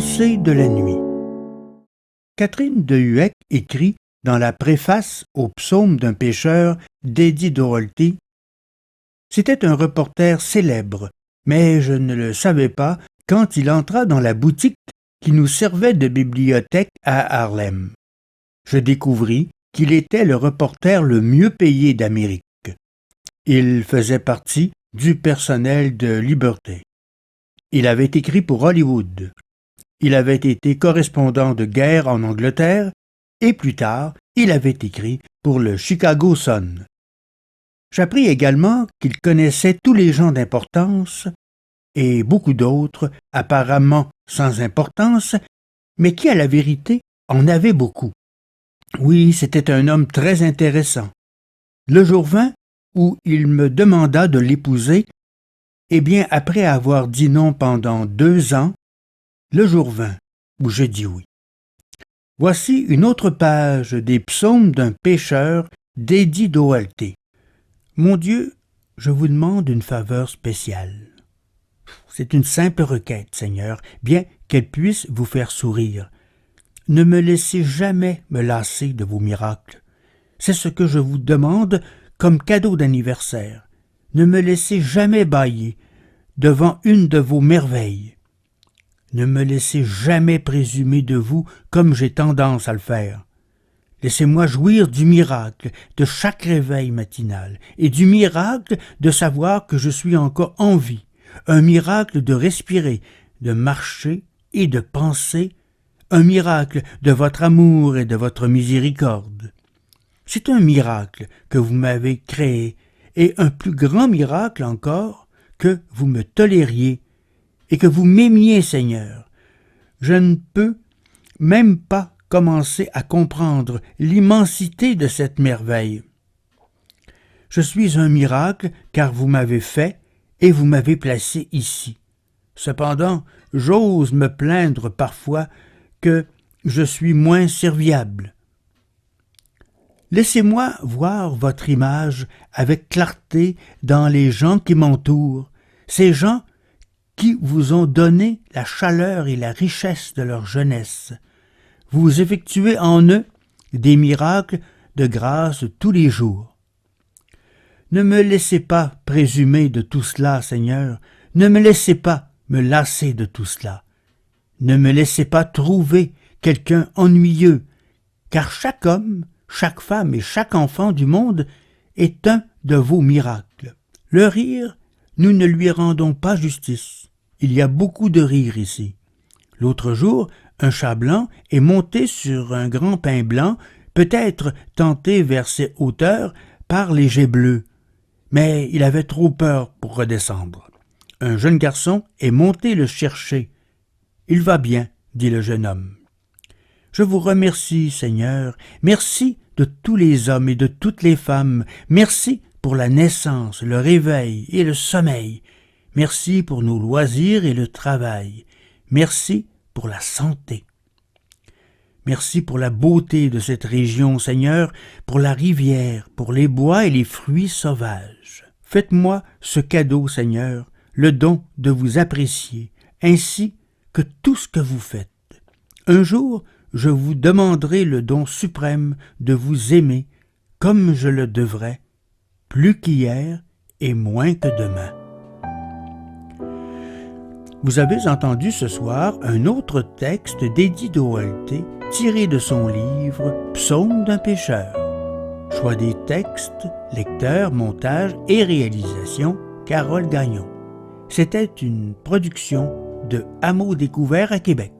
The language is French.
Pensée de la nuit. Catherine de Hueck écrit dans la préface au psaume d'un pêcheur d'Eddie Doherty: « C'était un reporter célèbre, mais je ne le savais pas quand il entra dans la boutique qui nous servait de bibliothèque à Harlem. Je découvris qu'il était le reporter le mieux payé d'Amérique. Il faisait partie du personnel de Liberty. Il avait écrit pour Hollywood. Il avait été correspondant de guerre en Angleterre et plus tard, il avait écrit pour le Chicago Sun. J'appris également qu'il connaissait tous les gens d'importance et beaucoup d'autres apparemment sans importance, mais qui, à la vérité, en avaient beaucoup. Oui, c'était un homme très intéressant. Le jour vint où il me demanda de l'épouser, et bien après avoir dit non pendant 2 ans, le jour vint où je dis oui. Voici une autre page des psaumes d'un pêcheur d'Eddie Doherty. Mon Dieu, je vous demande une faveur spéciale. C'est une simple requête, Seigneur, bien qu'elle puisse vous faire sourire. Ne me laissez jamais me lasser de vos miracles. C'est ce que je vous demande comme cadeau d'anniversaire. Ne me laissez jamais bâiller devant une de vos merveilles. Ne me laissez jamais présumer de vous comme j'ai tendance à le faire. Laissez-moi jouir du miracle de chaque réveil matinal et du miracle de savoir que je suis encore en vie, un miracle de respirer, de marcher et de penser, un miracle de votre amour et de votre miséricorde. C'est un miracle que vous m'avez créé et un plus grand miracle encore que vous me tolériez et que vous m'aimiez, Seigneur. Je ne peux même pas commencer à comprendre l'immensité de cette merveille. Je suis un miracle car vous m'avez fait et vous m'avez placé ici. Cependant, j'ose me plaindre parfois que je suis moins serviable. Laissez-moi voir votre image avec clarté dans les gens qui m'entourent, ces gens qui vous ont donné la chaleur et la richesse de leur jeunesse. Vous effectuez en eux des miracles de grâce tous les jours. Ne me laissez pas présumer de tout cela, Seigneur. Ne me laissez pas me lasser de tout cela. Ne me laissez pas trouver quelqu'un ennuyeux, car chaque homme, chaque femme et chaque enfant du monde est un de vos miracles. Le rire, nous ne lui rendons pas justice. Il y a beaucoup de rire ici. L'autre jour, un chat blanc est monté sur un grand pin blanc, peut-être tenté vers ses hauteurs par les jets bleus, mais il avait trop peur pour redescendre. Un jeune garçon est monté le chercher. « Il va bien, » dit le jeune homme. « Je vous remercie, Seigneur, merci de tous les hommes et de toutes les femmes, merci pour la naissance, le réveil et le sommeil, merci pour nos loisirs et le travail, merci pour la santé. Merci pour la beauté de cette région, Seigneur, pour la rivière, pour les bois et les fruits sauvages. Faites-moi ce cadeau, Seigneur, le don de vous apprécier, ainsi que tout ce que vous faites. Un jour, je vous demanderai le don suprême de vous aimer comme je le devrais, plus qu'hier et moins que demain. » Vous avez entendu ce soir un autre texte d'Eddie Doherty tiré de son livre « Psaume d'un pêcheur ». Choix des textes, lecteurs, montage et réalisation, Carole Gagnon. C'était une production de Hameau Découvert à Québec.